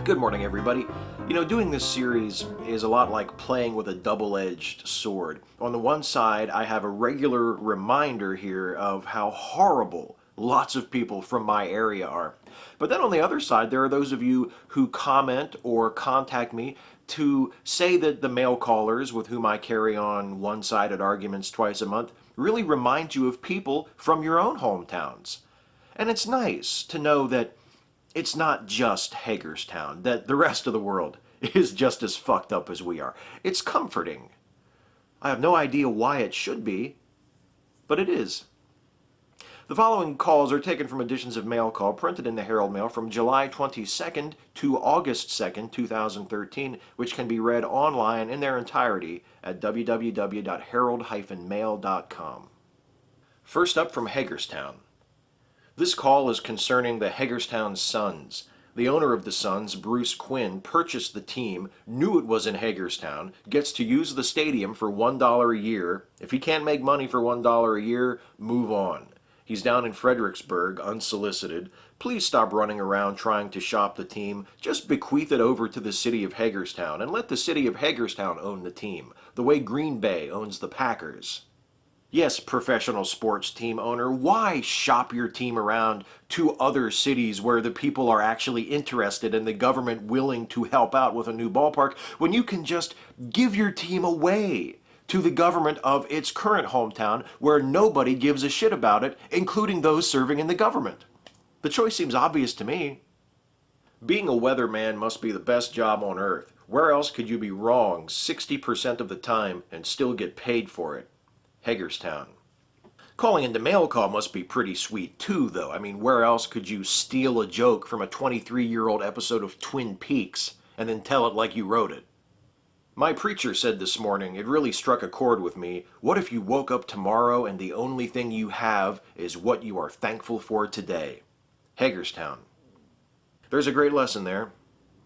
Good morning, everybody. You know, doing this series is a lot like playing with a double-edged sword. On the one side, I have a regular reminder here of how horrible lots of people from my area are. But then on the other side, there are those of you who comment or contact me to say that the mail callers with whom I carry on one-sided arguments twice a month really remind you of people from your own hometowns. And it's nice to know that it's not just Hagerstown, that the rest of the world is just as fucked up as we are. It's comforting. I have no idea why it should be, but it is. The following calls are taken from editions of Mail Call printed in the Herald Mail from July 22nd to August 2nd, 2013, which can be read online in their entirety at www.herald-mail.com. First up from Hagerstown. This call is concerning the Hagerstown Suns. The owner of the Suns, Bruce Quinn, purchased the team, knew it was in Hagerstown, gets to use the stadium for $1 a year. If he can't make money for $1 a year, move on. He's down in Fredericksburg, unsolicited. Please stop running around trying to shop the team. Just bequeath it over to the city of Hagerstown and let the city of Hagerstown own the team, the way Green Bay owns the Packers. Yes, professional sports team owner, why shop your team around to other cities where the people are actually interested and the government willing to help out with a new ballpark when you can just give your team away to the government of its current hometown where nobody gives a shit about it, including those serving in the government? The choice seems obvious to me. Being a weatherman must be the best job on earth. Where else could you be wrong 60% of the time and still get paid for it? Hagerstown. Calling into mail call must be pretty sweet too, though. I mean, where else could you steal a joke from a 23-year-old episode of Twin Peaks and then tell it like you wrote it? My preacher said this morning, it really struck a chord with me, what if you woke up tomorrow and the only thing you have is what you are thankful for today? Hagerstown. There's a great lesson there,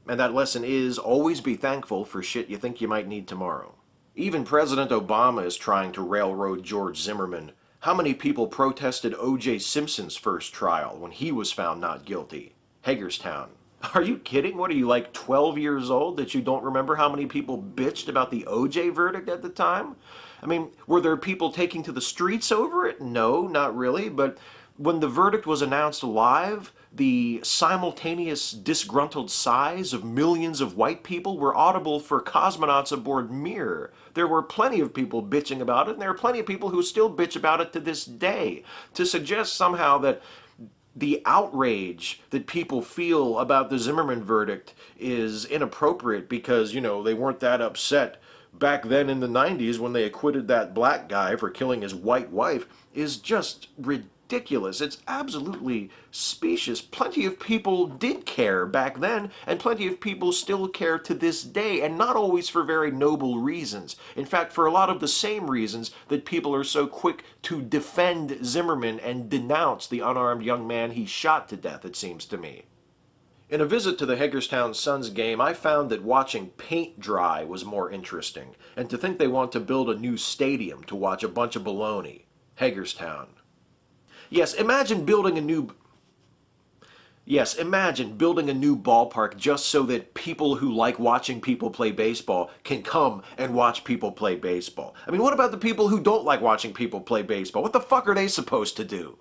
and that lesson is always be thankful for shit you think you might need tomorrow. Even President Obama is trying to railroad George Zimmerman. How many people protested O.J. Simpson's first trial when he was found not guilty? Hagerstown. Are you kidding? What are you, like 12 years old that you don't remember how many people bitched about the O.J. verdict at the time? I mean, were there people taking to the streets over it? No, not really, but when the verdict was announced live, the simultaneous disgruntled sighs of millions of white people were audible for cosmonauts aboard Mir. There were plenty of people bitching about it, and there are plenty of people who still bitch about it to this day. To suggest somehow that the outrage that people feel about the Zimmerman verdict is inappropriate because, you know, they weren't that upset back then in the 90s when they acquitted that black guy for killing his white wife is just ridiculous. It's absolutely specious. Plenty of people did care back then, and plenty of people still care to this day, and not always for very noble reasons. In fact, for a lot of the same reasons that people are so quick to defend Zimmerman and denounce the unarmed young man he shot to death, it seems to me. In a visit to the Hagerstown Suns game, I found that watching paint dry was more interesting, and to think they want to build a new stadium to watch a bunch of baloney. Hagerstown. Imagine building a new ballpark just so that people who like watching people play baseball can come and watch people play baseball. I mean, what about the people who don't like watching people play baseball? What the fuck are they supposed to do?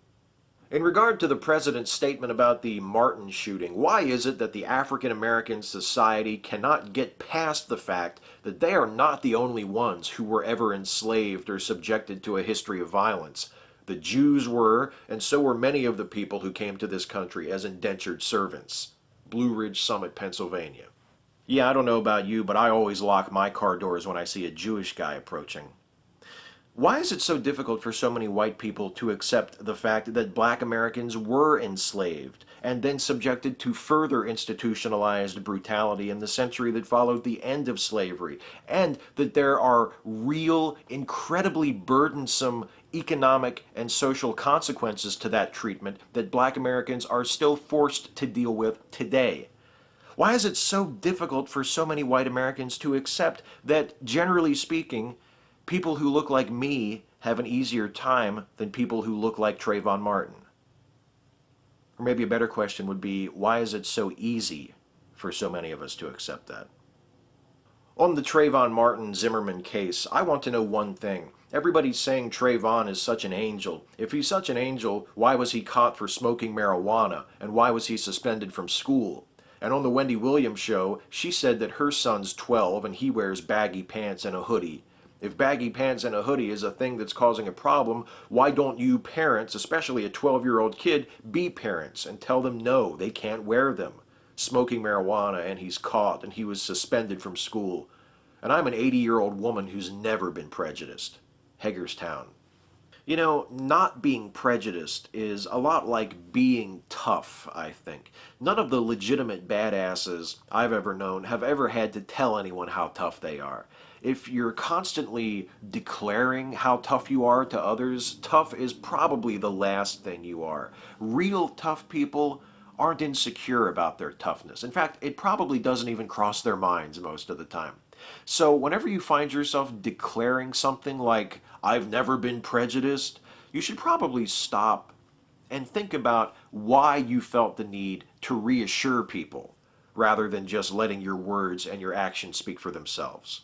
In regard to the president's statement about the Martin shooting, why is it that the African American society cannot get past the fact that they are not the only ones who were ever enslaved or subjected to a history of violence? The Jews were, and so were many of the people who came to this country as indentured servants. Blue Ridge Summit, Pennsylvania. Yeah, I don't know about you, but I always lock my car doors when I see a Jewish guy approaching. Why is it so difficult for so many white people to accept the fact that black Americans were enslaved and then subjected to further institutionalized brutality in the century that followed the end of slavery, and that there are real, incredibly burdensome economic and social consequences to that treatment that black Americans are still forced to deal with today? Why is it so difficult for so many white Americans to accept that, generally speaking, people who look like me have an easier time than people who look like Trayvon Martin? Or maybe a better question would be, why is it so easy for so many of us to accept that. On the Trayvon Martin Zimmerman case, I want to know one thing. Everybody's saying Trayvon is such an angel. If he's such an angel, why was he caught for smoking marijuana? And why was he suspended from school? And on the Wendy Williams show, she said that her son's 12 and he wears baggy pants and a hoodie. If baggy pants and a hoodie is a thing that's causing a problem, why don't you parents, especially a 12-year-old kid, be parents and tell them no, they can't wear them? Smoking marijuana and he's caught and he was suspended from school. And I'm an 80-year-old woman who's never been prejudiced. Hagerstown. You know, not being prejudiced is a lot like being tough, I think. None of the legitimate badasses I've ever known have ever had to tell anyone how tough they are. If you're constantly declaring how tough you are to others, tough is probably the last thing you are. Real tough people aren't insecure about their toughness. In fact, it probably doesn't even cross their minds most of the time. So whenever you find yourself declaring something like, I've never been prejudiced, you should probably stop and think about why you felt the need to reassure people, rather than just letting your words and your actions speak for themselves.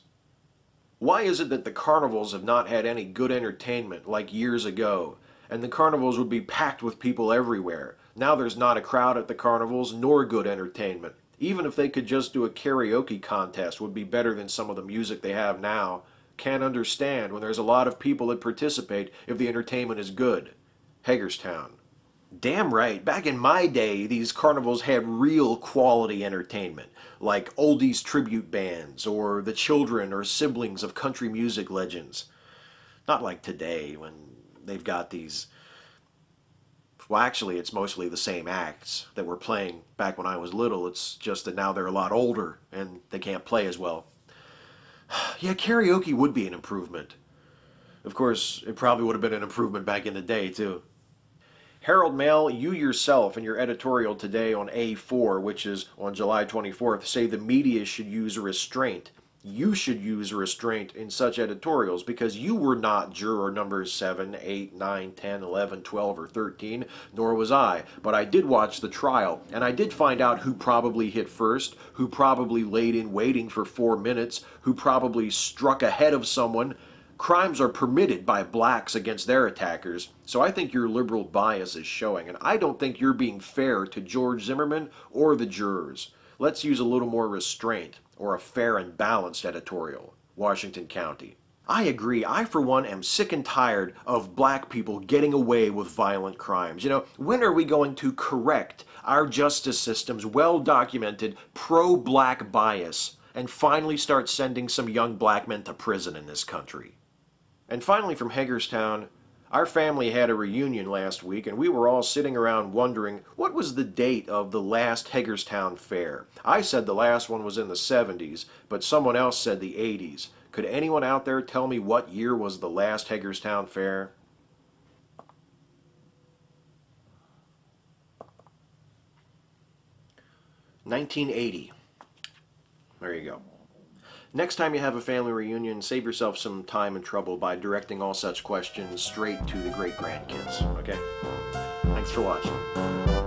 Why is it that the carnivals have not had any good entertainment like years ago, and the carnivals would be packed with people everywhere? Now there's not a crowd at the carnivals, nor good entertainment. Even if they could just do a karaoke contest, would be better than some of the music they have now. Can't understand when there's a lot of people that participate if the entertainment is good. Hagerstown. Damn right, back in my day, these carnivals had real quality entertainment, like oldies tribute bands, or the children or siblings of country music legends. Not like today, when they've got these... Well, actually, it's mostly the same acts that were playing back when I was little. It's just that now they're a lot older and they can't play as well. Yeah, karaoke would be an improvement. Of course, it probably would have been an improvement back in the day, too. Herald Mail, you yourself in your editorial today on A4, which is on July 24th, say the media should use restraint. You should use restraint in such editorials because you were not juror numbers 7, 8, 9, 10, 11, 12, or 13, nor was I. But I did watch the trial, and I did find out who probably hit first, who probably laid in waiting for 4 minutes, who probably struck ahead of someone. Crimes are permitted by blacks against their attackers, so I think your liberal bias is showing, and I don't think you're being fair to George Zimmerman or the jurors. Let's use a little more restraint, or a fair and balanced editorial. Washington County. I agree. I, for one, am sick and tired of black people getting away with violent crimes. You know, when are we going to correct our justice system's well-documented pro-black bias and finally start sending some young black men to prison in this country? And finally, from Hagerstown, our family had a reunion last week, and we were all sitting around wondering what was the date of the last Hagerstown fair. I said the last one was in the 70s, but someone else said the 80s. Could anyone out there tell me what year was the last Hagerstown fair? $1980. There you go. Next time you have a family reunion, save yourself some time and trouble by directing all such questions straight to the great-grandkids, okay? Thanks for watching.